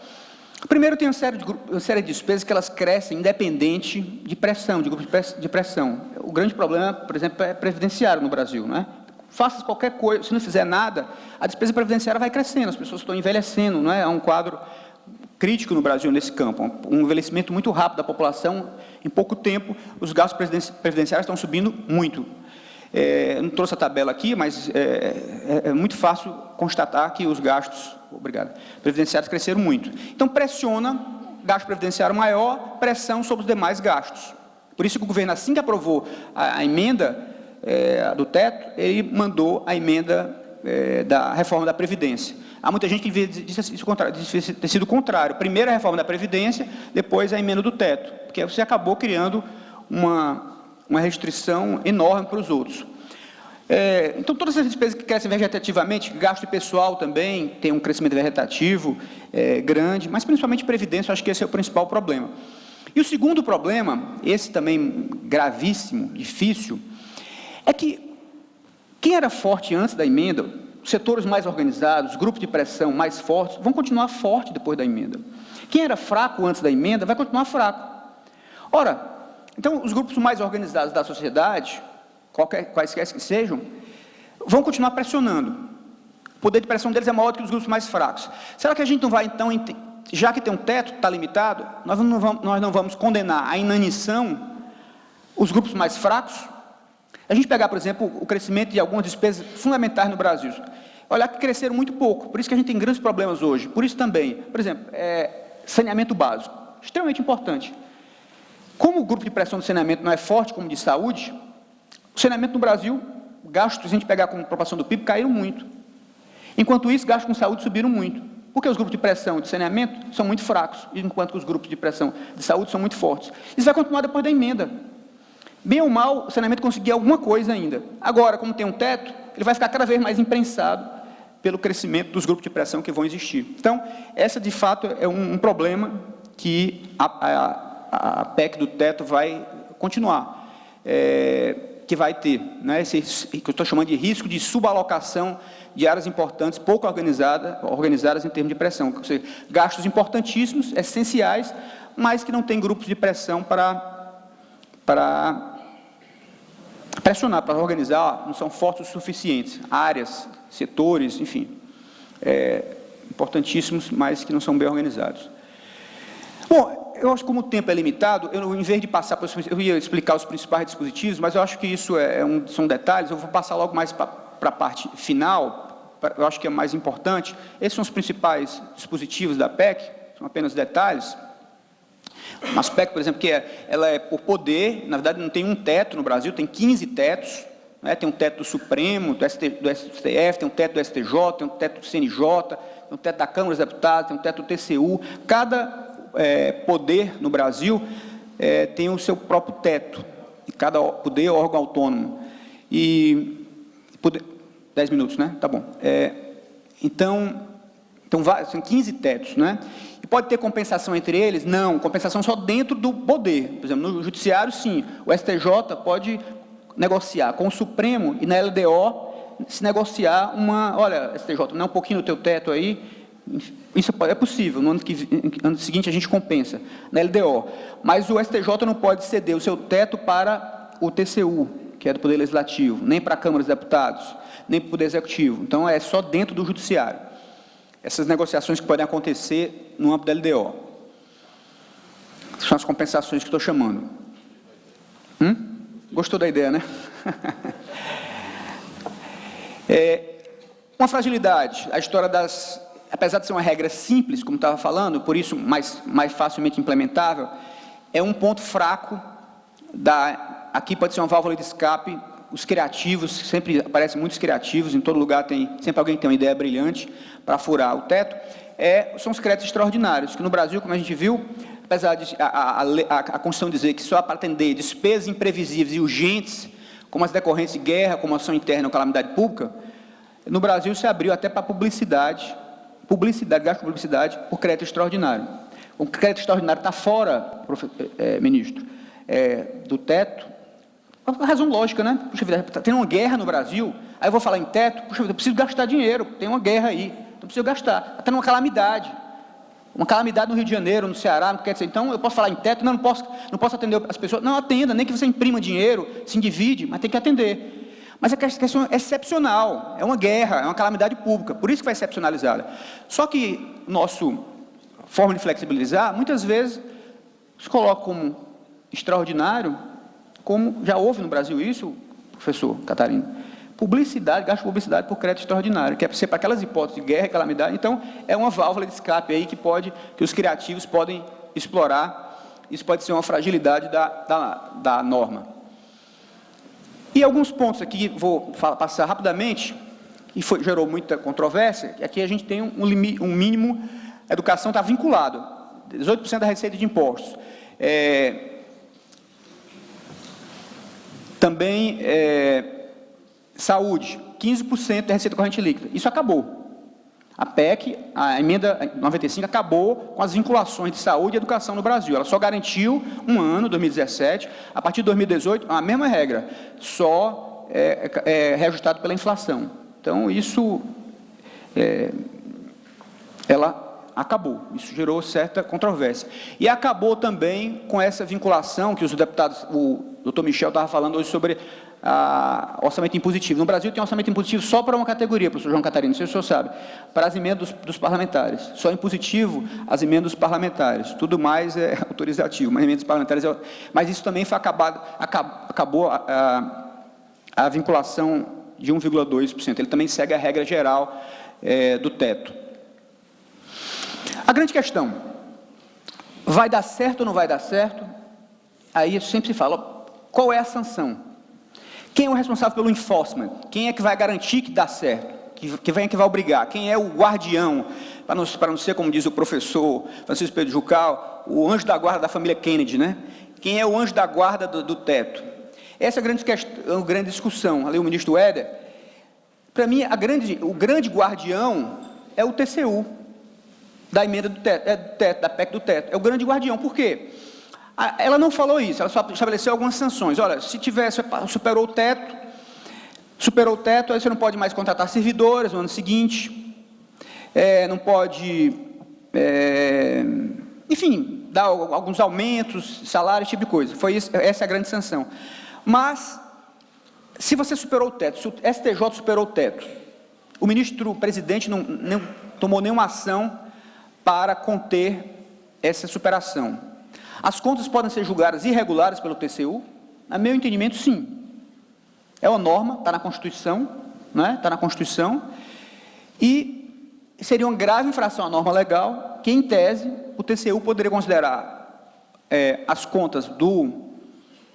Primeiro, tem uma série de despesas que elas crescem independente de pressão, de grupos de pressão. O grande problema, por exemplo, é previdenciário no Brasil, né? Faça qualquer coisa, se não fizer nada, a despesa previdenciária vai crescendo, as pessoas estão envelhecendo, não é? Há um quadro crítico no Brasil nesse campo, um envelhecimento muito rápido da população, em pouco tempo, os gastos previdenciários estão subindo muito. Não trouxe a tabela aqui, mas é muito fácil constatar que os gastos, previdenciários cresceram muito. Então, pressiona, gasto previdenciário maior, pressão sobre os demais gastos. Por isso que o governo, assim que aprovou a emenda do teto, ele mandou a emenda da reforma da Previdência. Há muita gente que disse ter sido o contrário. Primeiro a reforma da Previdência, depois a emenda do teto, porque você acabou criando uma restrição enorme para os outros. Então, todas essas despesas que crescem vegetativamente, gasto pessoal também tem um crescimento vegetativo grande, mas principalmente previdência, eu acho que esse é o principal problema. E o segundo problema, esse também gravíssimo, difícil, é que quem era forte antes da emenda, setores mais organizados, grupos de pressão mais fortes, vão continuar fortes depois da emenda. Quem era fraco antes da emenda vai continuar fraco. Ora, então, os grupos mais organizados da sociedade, quaisquer que sejam, vão continuar pressionando. O poder de pressão deles é maior do que os grupos mais fracos. Será que a gente não vai, então, já que tem um teto, está limitado, nós não vamos condenar a inanição os grupos mais fracos? A gente pegar, por exemplo, o crescimento de algumas despesas fundamentais no Brasil. Olha que cresceram muito pouco, por isso que a gente tem grandes problemas hoje. Por isso também, por exemplo, saneamento básico, extremamente importante. Como o grupo de pressão do saneamento não é forte como de saúde, o saneamento no Brasil, gastos, se a gente pegar como proporção do PIB, caíram muito. Enquanto isso, gastos com saúde subiram muito. Porque os grupos de pressão de saneamento são muito fracos, enquanto que os grupos de pressão de saúde são muito fortes. Isso vai continuar depois da emenda. Bem ou mal, o saneamento conseguia alguma coisa ainda. Agora, como tem um teto, ele vai ficar cada vez mais imprensado pelo crescimento dos grupos de pressão que vão existir. Então, essa, de fato, é um problema que a PEC do teto vai continuar, que vai ter, né, esse que eu estou chamando de risco de subalocação de áreas importantes, pouco organizadas em termos de pressão, ou seja, gastos importantíssimos, essenciais, mas que não tem grupos de pressão para pressionar, para organizar, não são fortes o suficientes, áreas, setores, enfim, importantíssimos, mas que não são bem organizados. Bom, eu acho que como o tempo é limitado, em vez de passar, eu ia explicar os principais dispositivos, mas eu acho que isso são detalhes, eu vou passar logo mais para a parte final, eu acho que é mais importante. Esses são os principais dispositivos da PEC, são apenas detalhes. Um aspecto, por exemplo, que ela é por poder, na verdade não tem um teto no Brasil, tem 15 tetos, né? Tem um teto do Supremo, do STF, tem um teto do STJ, tem um teto do CNJ, tem um teto da Câmara dos Deputados, tem um teto do TCU. Cada poder no Brasil tem o seu próprio teto, e cada poder é órgão autônomo. E 10 minutos, né? Tá bom. Então são 15 tetos, né? E pode ter compensação entre eles? Não, compensação só dentro do poder. Por exemplo, no judiciário, sim. O STJ pode negociar com o Supremo e na LDO se negociar olha, STJ, não um pouquinho do teu teto aí, isso é possível, no ano seguinte a gente compensa, na LDO, mas o STJ não pode ceder o seu teto para o TCU, que é do Poder Legislativo, nem para a Câmara dos Deputados, nem para o Poder Executivo, então é só dentro do Judiciário, essas negociações que podem acontecer no âmbito da LDO, são as compensações que estou chamando. Gostou da ideia, né? Uma fragilidade, a história apesar de ser uma regra simples, como estava falando, por isso mais facilmente implementável, é um ponto fraco, aqui pode ser uma válvula de escape, os criativos, sempre aparecem muitos criativos, em todo lugar sempre alguém tem uma ideia brilhante para furar o teto, são os créditos extraordinários, que no Brasil, como a gente viu, apesar de a Constituição dizer que só para atender despesas imprevisíveis e urgentes, como as decorrentes de guerra, como ação interna ou calamidade pública, no Brasil se abriu até para publicidade, gasto de publicidade por crédito extraordinário. O crédito extraordinário está fora, ministro, do teto. Uma razão lógica, né? Puxa vida, tem uma guerra no Brasil, aí eu vou falar em teto, puxa vida, eu preciso gastar dinheiro, tem uma guerra aí, então preciso gastar. Está numa calamidade. Uma calamidade no Rio de Janeiro, no Ceará, quer dizer, então eu posso falar em teto, não posso atender as pessoas, não atenda, nem que você imprima dinheiro, se endivide, mas tem que atender. Mas a questão é excepcional, é uma guerra, é uma calamidade pública, por isso que vai excepcionalizada. Só que nossa forma de flexibilizar, muitas vezes, se coloca como extraordinário, como já houve no Brasil isso, professor Catarino, gasto de publicidade por crédito extraordinário, que é para aquelas hipóteses de guerra e calamidade, então é uma válvula de escape aí que os criativos podem explorar, isso pode ser uma fragilidade da norma. E alguns pontos aqui, vou passar rapidamente, e gerou muita controvérsia, aqui a gente tem um mínimo, a educação está vinculado, 18% da receita de impostos. Também, saúde, 15% da receita corrente líquida, isso acabou. A PEC, a emenda 95, acabou com as vinculações de saúde e educação no Brasil. Ela só garantiu um ano, 2017, a partir de 2018, a mesma regra, só reajustado pela inflação. Então, isso, ela acabou, isso gerou certa controvérsia. E acabou também com essa vinculação que os deputados, o doutor Michel estava falando hoje sobre orçamento impositivo. No Brasil tem orçamento impositivo só para uma categoria, professor João Catarino, não sei se o senhor sabe, para as emendas dos parlamentares. Só impositivo as emendas dos parlamentares. Tudo mais é autorizativo, mas emendas parlamentares mas isso também foi acabou a vinculação de 1,2%. Ele também segue a regra geral do teto. A grande questão, vai dar certo ou não vai dar certo? Aí sempre se fala, qual é a sanção? Quem é o responsável pelo enforcement? Quem é que vai garantir que dá certo? Quem é que vai obrigar? Quem é o guardião? Para não ser, como diz o professor Francisco Pedro Jucal, o anjo da guarda da família Kennedy, né? Quem é o anjo da guarda do teto? Essa é a grande discussão. Ali o ministro Éder, para mim, o grande guardião é o TCU, da emenda do teto, da PEC do teto. É o grande guardião. Por quê? Ela não falou isso, ela só estabeleceu algumas sanções. Olha, se superou o teto, aí você não pode mais contratar servidores no ano seguinte, não pode, enfim, dar alguns aumentos, salário, esse tipo de coisa. Essa é a grande sanção. Mas, se você superou o teto, se o STJ superou o teto, o ministro-presidente não tomou nenhuma ação para conter essa superação. As contas podem ser julgadas irregulares pelo TCU? A meu entendimento, sim. É uma norma, está na Constituição, né? Está na Constituição, e seria uma grave infração à norma legal, que, em tese, o TCU poderia considerar as contas do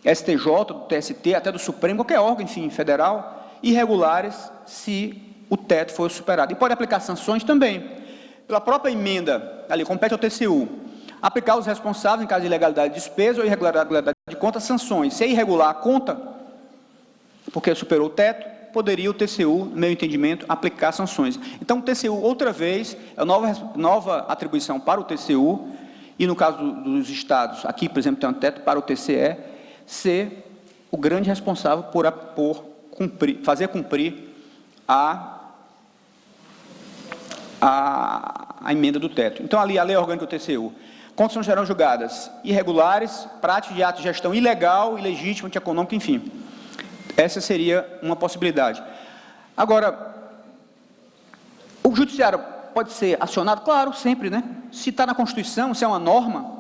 STJ, do TST, até do Supremo, qualquer órgão, enfim, federal, irregulares, se o teto for superado. E pode aplicar sanções também. Pela própria emenda, ali, compete ao TCU, aplicar os responsáveis em caso de ilegalidade de despesa ou irregularidade de conta, sanções. Se é irregular a conta, porque superou o teto, poderia o TCU, no meu entendimento, aplicar sanções. Então, o TCU, outra vez, é nova atribuição para o TCU, e no caso dos estados, aqui, por exemplo, tem um teto para o TCE, ser o grande responsável por fazer cumprir a emenda do teto. Então, ali, a lei orgânica do TCU. Contas não serão julgadas irregulares, práticas de ato de gestão ilegal, ilegítima, antieconômica, enfim. Essa seria uma possibilidade. Agora, o judiciário pode ser acionado? Claro, sempre, né? Se está na Constituição, se é uma norma,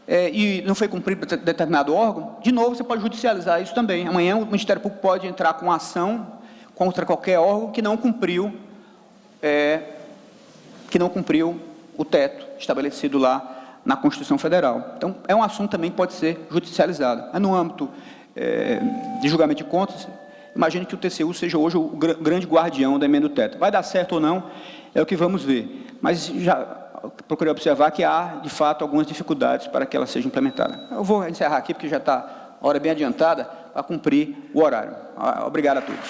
e não foi cumprido por determinado órgão, de novo, você pode judicializar isso também. Amanhã o Ministério Público pode entrar com ação contra qualquer órgão que não cumpriu o teto estabelecido lá na Constituição Federal. Então, é um assunto também que pode ser judicializado. Mas no âmbito de julgamento de contas, imagine que o TCU seja hoje o grande guardião da emenda do teto. Vai dar certo ou não, é o que vamos ver. Mas já procurei observar que há, de fato, algumas dificuldades para que ela seja implementada. Eu vou encerrar aqui, porque já está a hora bem adiantada, para cumprir o horário. Obrigado a todos.